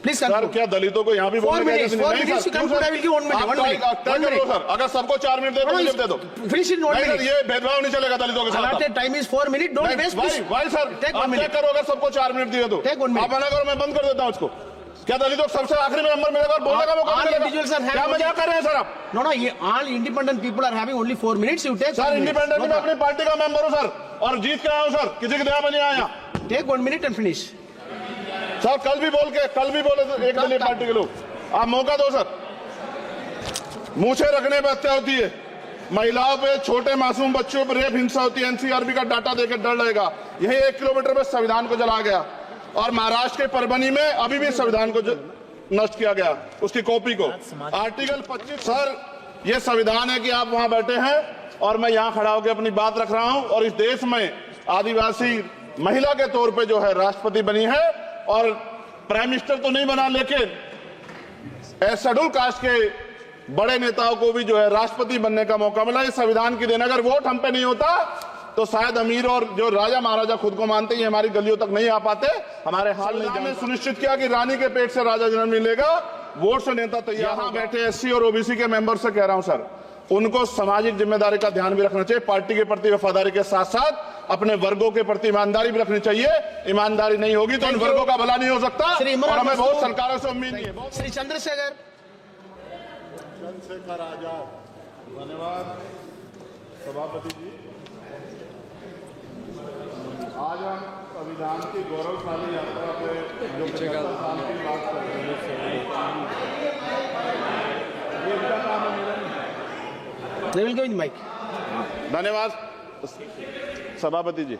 Please sir, क्या दलितों को यहाँ भी बोलने का सर, अगर सबको 4 मिनट दे दो मुझे दे दो। Finish in 1 minute. ये भेदभाव नहीं चलेगा दलितों के साथ। Time is 4 minute, don't waste. भाई सर, आप चेक करो, अगर सबको 4 मिनट दिए तो आप मना करो, मैं बंद कर देता हूँ उसको। क्या दलितों को सबसे आखिरी में नंबर मिलेगा और बोलने का मौका मिलेगा? क्या मजाक कर रहे हैं सर आप? नो, ये all independent people are having only 4 minutes. You take sir, independent मैं अपनी पार्टी का मेंबर हूँ सर, और जीत के आया हूँ सर, किसी के दया में नहीं आया। Take 1 minute and finish. Sir, कल भी बोले एक दलीय पार्टी के लोग, आप मौका दो सर। मूछे रखने पर हत्या होती है, महिलाओं पे, छोटे मासूम बच्चों पर रेप हिंसा होती है। एनसीआरबी का डाटा देकर डर लगेगा। यही 1 किलोमीटर में संविधान को जला गया, और महाराष्ट्र के परभनी में अभी भी संविधान को नष्ट किया गया, उसकी कॉपी को। आर्टिकल 25। सर, ये संविधान है कि आप वहां बैठे हैं और मैं यहां खड़ा होकर अपनी बात रख रहा हूं, और इस देश में आदिवासी महिला के तौर पे जो है राष्ट्रपति बनी है, और प्राइम मिनिस्टर तो नहीं बना, लेकिन शेड्यूल कास्ट के बड़े नेताओं को भी जो है राष्ट्रपति बनने का मौका मिला। इस संविधान की देन अगर वोट हम पे नहीं होता तो शायद अमीर और जो राजा महाराजा खुद को मानते हैं हमारी गलियों तक नहीं आ पाते, हमारे हाल ने सुनिश्चित किया कि रानी के पेट से राजा जन्म नहीं लेगा। वोट से नेता तैयार। यहाँ बैठे एससी और ओबीसी के मेंबर से कह रहा हूं सर, उनको सामाजिक जिम्मेदारी का ध्यान भी रखना चाहिए। पार्टी के प्रति वफादारी के साथ साथ अपने वर्गों के प्रति ईमानदारी भी रखनी चाहिए। ईमानदारी नहीं होगी तो इन वर्गों का भला नहीं हो सकता, और हमें बहुत सरकारों से उम्मीद नहीं है। श्री चंद्रशेखर आजाद, धन्यवाद सभापति जी। आज हम संविधान की गौरवशाली यात्रा पे जो 75 साल की बात कर रहे हैं, ये इनका काम है, मेरा नहीं। माइक। धन्यवाद सभापति जी।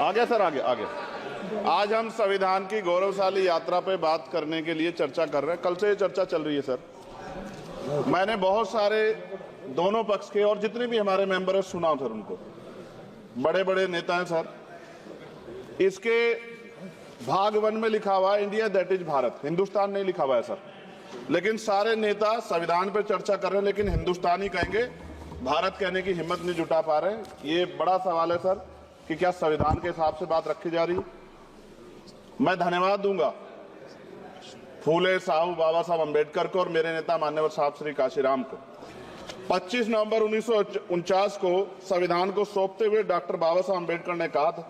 आगे सर, आगे। आज हम संविधान की गौरवशाली यात्रा पे बात करने के लिए चर्चा कर रहे हैं। कल से ये चर्चा चल रही है सर। मैंने बहुत सारे दोनों पक्ष के और जितने भी हमारे मेंबर हैं सुना सर, उनको बड़े बड़े नेता हैं सर। इसके भाग 1 में लिखा हुआ है India that is Bharat, Hindustan नहीं लिखा हुआ है सर। लेकिन सारे नेता संविधान पर चर्चा कर रहे हैं, लेकिन हिंदुस्तान ही कहेंगे, भारत कहने की हिम्मत नहीं जुटा पा रहे। ये बड़ा सवाल है सर कि क्या संविधान के हिसाब से बात रखी जा रही है। मैं धन्यवाद दूंगा फूले साहू बाबा साहब अम्बेडकर को और मेरे नेता मान्यवर साहब श्री काशीराम को। 25 नवंबर 1949 को संविधान को सौंपते हुए डॉक्टर बाबा साहब अम्बेडकर ने कहा था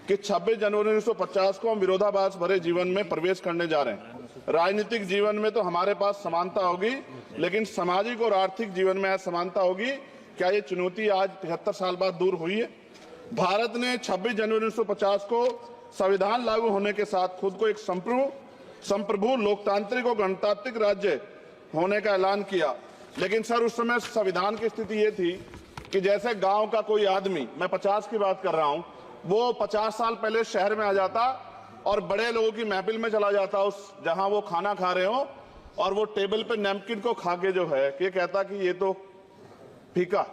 कि 26 जनवरी 1950 को हम विरोधाभास भरे जीवन में प्रवेश करने जा रहे हैं। राजनीतिक जीवन में तो हमारे पास समानता होगी, लेकिन सामाजिक और आर्थिक जीवन में असमानता होगी। क्या ये चुनौती आज 75 साल बाद दूर हुई है? भारत ने 26 जनवरी 1950 को संविधान लागू होने के साथ खुद को एक संप्रभु लोकतांत्रिक और गणतांत्रिक राज्य होने का ऐलान किया। लेकिन सर, उस समय संविधान की स्थिति ये थी कि जैसे गांव का कोई आदमी, मैं 50 की बात कर रहा हूं, वो 50 साल पहले शहर में आ जाता और बड़े लोगों की महफिल में चला जाता, उस जहां वो खाना खा रहे हो, और वो टेबल पे नैपकिन को खा के जो है ये कहता कि ये तो फीका,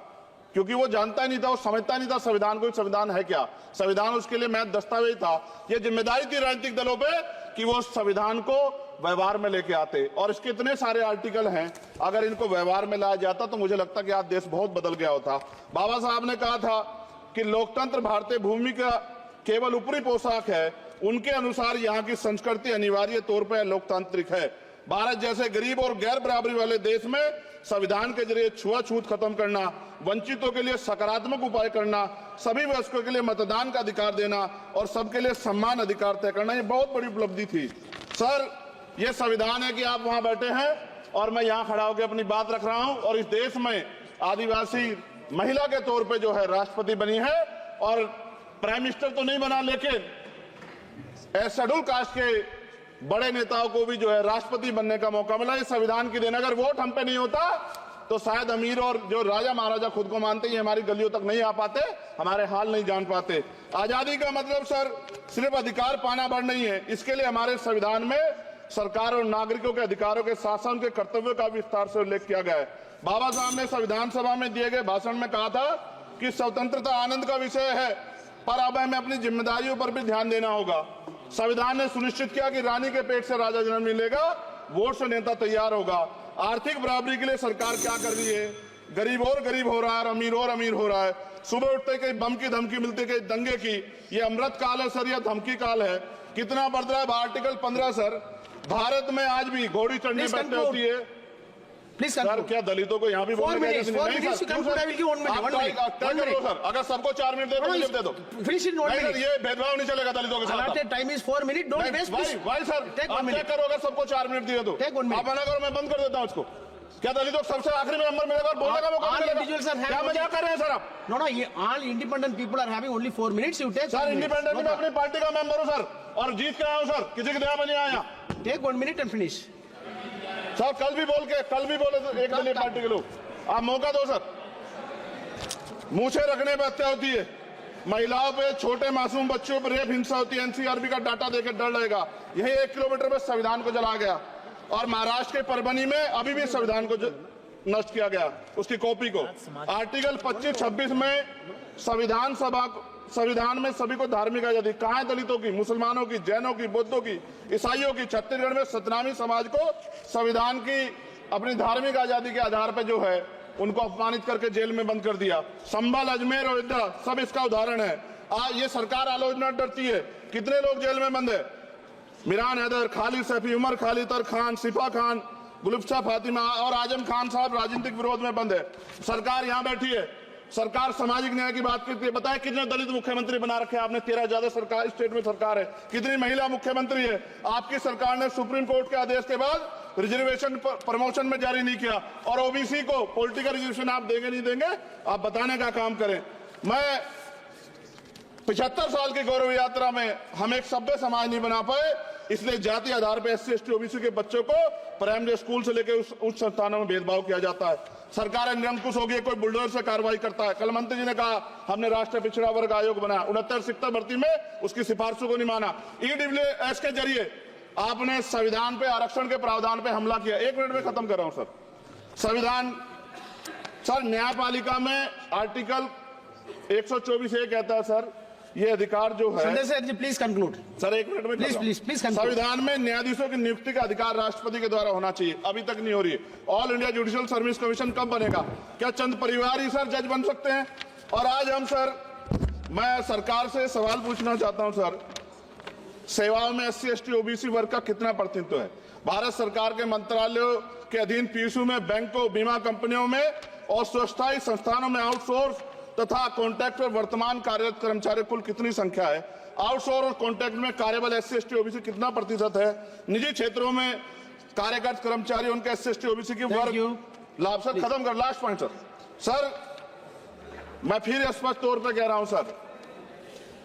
क्योंकि वो जानता ही नहीं था, वो समझता नहीं था संविधान को। संविधान है क्या? संविधान उसके लिए महज दस्तावेज था। ये जिम्मेदारी थी राजनीतिक दलों पे कि वो संविधान को व्यवहार में लेके आते, और इसके इतने सारे आर्टिकल हैं, अगर इनको व्यवहार में लाया जाता तो मुझे लगता कि आज देश बहुत बदल गया होता। बाबा साहब ने कहा था कि लोकतंत्र भारतीय भूमि का केवल ऊपरी पोशाक है, उनके अनुसार यहाँ की संस्कृति अनिवार्य तौर पर लोकतांत्रिक है। भारत जैसे गरीब और गैर बराबरी वाले देश में संविधान के जरिए छुआछूत खत्म करना, वंचितों के लिए सकारात्मक उपाय करना, सभी वयस्कों के लिए मतदान का अधिकार देना और सबके लिए सम्मान अधिकार तय करना, ये बहुत बड़ी उपलब्धि थी सर। ये संविधान है कि आप वहां बैठे हैं और मैं यहां खड़ा होकर अपनी बात रख रहा हूं, और इस देश में आदिवासी महिला के तौर पे जो है राष्ट्रपति बनी है, और प्राइम मिनिस्टर तो नहीं बना, लेकिन शेड्यूल कास्ट के बड़े नेताओं को भी जो है राष्ट्रपति बनने का मौका मिला। इस संविधान की देन अगर वोट हम पे नहीं होता तो शायद अमीर और जो राजा महाराजा खुद को मानते हैं हमारी गलियों तक नहीं आ पाते, हमारे हाल नहीं जान पाते। आजादी का मतलब सर सिर्फ अधिकार पाना भर नहीं है, इसके लिए हमारे संविधान में सरकार और नागरिकों के अधिकारों के साथ साथ उनके कर्तव्यों का विस्तार से उल्लेख किया गया है। बाबा साहब ने संविधान सभा में दिए गए भाषण में कहा था कि स्वतंत्रता आनंद का विषय है, पर अब हमें अपनी जिम्मेदारियों पर भी ध्यान देना होगा। संविधान ने सुनिश्चित किया कि रानी के पेट से राजा जन्म नहीं लेगा, वोट से नेता तैयार होगा। आर्थिक बराबरी के लिए सरकार क्या कर रही है? गरीब और गरीब हो रहा है, अमीर और अमीर हो रहा है। सुबह उठते कहीं बम की धमकी मिलती, कहीं दंगे की। ये अमृत काल है सर, यह धमकी काल है। कितना बढ़ रहा है आर्टिकल 15 सर। भारत में आज भी घोड़ी चढ़नी Please बैठने conclude. होती है Please सर। conclude. क्या दलितों को यहाँ भी 4 बोलने का minutes, इजाजत 4 नहीं? minutes, you conclude, I will give 1 minute, 1 minute. तय कर लो सर, अगर सबको 4 मिनट दे तो मुझे दे दो। Finish in 1 नहीं सर, minute. ये भेदभाव नहीं चलेगा दलितों के साथ। Allotted time is 4 minutes. Don't waste. भाई Please. भाई सर, Take 1 आप minute. क्या करो अगर सबको 4 मिनट दिए तो? Take 1 minute. आप मना करो, मैं बंद कर देता हूँ इसको। क्या दलितों को सबसे आखिरी में नंबर मिलेगा और बोलने का मौका All मिलेगा? individuals are having क्या मजाक कर रहे हैं सर आप? No, all independent people are having only 4 minutes. You take. Sir 1 minute. Independent No में अपनी problem. पार्टी का मेंबर हूँ सर, और जीत के आया हूँ सर, किसी के दया में नहीं आया। Take 1 minute and finish. Sir कल भी बोले तो एक दलीय पार्टी के लोग, आप मौका दो सर। मूछे रखने पर हत्या होती है, महिलाओं पे, छोटे मासूम बच्चों पर रेप हिंसा होती है। एनसीआरबी का डाटा देकर डर लगेगा। यही 1 किलोमीटर में संविधान को जलाया गया, और महाराष्ट्र के परभनी में अभी भी संविधान को नष्ट किया गया, उसकी कॉपी को। आर्टिकल 25-26 में संविधान में सभी को धार्मिक आजादी। कहाँ है दलितों की, मुसलमानों की, जैनों की, बौद्धों की, ईसाइयों की? छत्तीसगढ़ में सतनामी समाज को संविधान की अपनी धार्मिक आजादी के आधार पर जो है उनको अपमानित करके जेल में बंद कर दिया। संभल, अजमेर, अयोध्या सब इसका उदाहरण है। ये सरकार आलोचना डरती है। कितने लोग जेल में बंद है? मिरान हैदर, खालिद सैफी, उमर खालिद खान, सिफा खान, गुलफ्शा फातिमा और आजम खान साहब राजनीतिक विरोध में बंद है। सरकार यहाँ बैठी है, सरकार सामाजिक न्याय की बात करती है। बताए कितने दलित मुख्यमंत्री बना रखे हैं आपने? 13 ज्यादा सरकार स्टेट में सरकार है। कितनी महिला मुख्यमंत्री है? आपकी सरकार ने सुप्रीम कोर्ट के आदेश के बाद रिजर्वेशन प्रमोशन में जारी नहीं किया, और ओबीसी को पॉलिटिकल रिजर्वेशन आप देंगे नहीं देंगे, आप बताने का काम करें। मैं 75 साल की गौरव यात्रा में हम एक सभ्य समाज नहीं बना पाए, इसलिए जाति आधार पर SC ST OBC के बच्चों को प्राइमरी स्कूल से लेकर उच्च संस्थानों में भेदभाव किया जाता है। सरकार निरंकुश हो गई, कोई बुलडोजर से कार्रवाई करता है। कल मंत्री जी ने कहा हमने राष्ट्रीय पिछड़ा वर्ग आयोग बनाया, 69 शिक्षक भर्ती में उसकी सिफारिशों को नहीं माना। EWS के जरिए आपने संविधान पे, आरक्षण के प्रावधान पे हमला किया। 1 मिनट में खत्म कर रहा हूं सर। संविधान सर, न्यायपालिका में आर्टिकल 124 ये कहता है सर, ये अधिकार जो है। Sanjay sir, please conclude sir 1 minute में प्लीज संविधान में न्यायाधीशों की नियुक्ति का अधिकार राष्ट्रपति के द्वारा होना चाहिए, अभी तक नहीं हो रही है। All India judicial service commission कब बनेगा? क्या चंद परिवार ही सर जज बन सकते हैं? और आज हम सर, मैं सरकार से सवाल पूछना चाहता हूं सर, सेवाओं में SC ST OBC वर्ग का कितना प्रतिनिधित्व है? भारत सरकार के मंत्रालयों के अधीन PSU में, बैंकों, बीमा कंपनियों में और स्वच्छता संस्थानों में आउटसोर्स तथा कॉन्ट्रैक्ट पर वर्तमान कार्यरत कर्मचारी कुल कितनी संख्या है? आउटसोर्स और कॉन्ट्रैक्ट में कार्यबल SC ST OBC कितना प्रतिशत है? निजी क्षेत्रों में कार्यरत कर्मचारी, उनके SC ST OBC की वर्ग लाभ। सर खत्म कर, लास्ट पॉइंट सर। सर मैं फिर स्पष्ट तौर पर कह रहा हूं सर,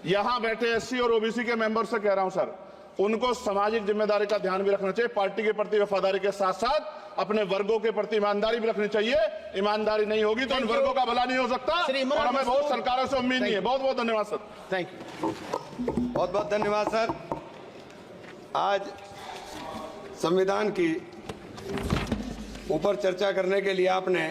यहां बैठे SC और OBC के मेंबर से कह रहा हूं सर, उनको सामाजिक जिम्मेदारी का ध्यान भी रखना चाहिए। पार्टी के प्रति वफादारी के साथ साथ अपने वर्गों के प्रति ईमानदारी भी रखनी चाहिए। ईमानदारी नहीं होगी तो इन वर्गों का भला नहीं हो सकता, और हमें बहुत सरकारों से उम्मीद नहीं है। बहुत बहुत धन्यवाद सर। Thank you. बहुत बहुत धन्यवाद सर। आज संविधान की ऊपर चर्चा करने के लिए आपने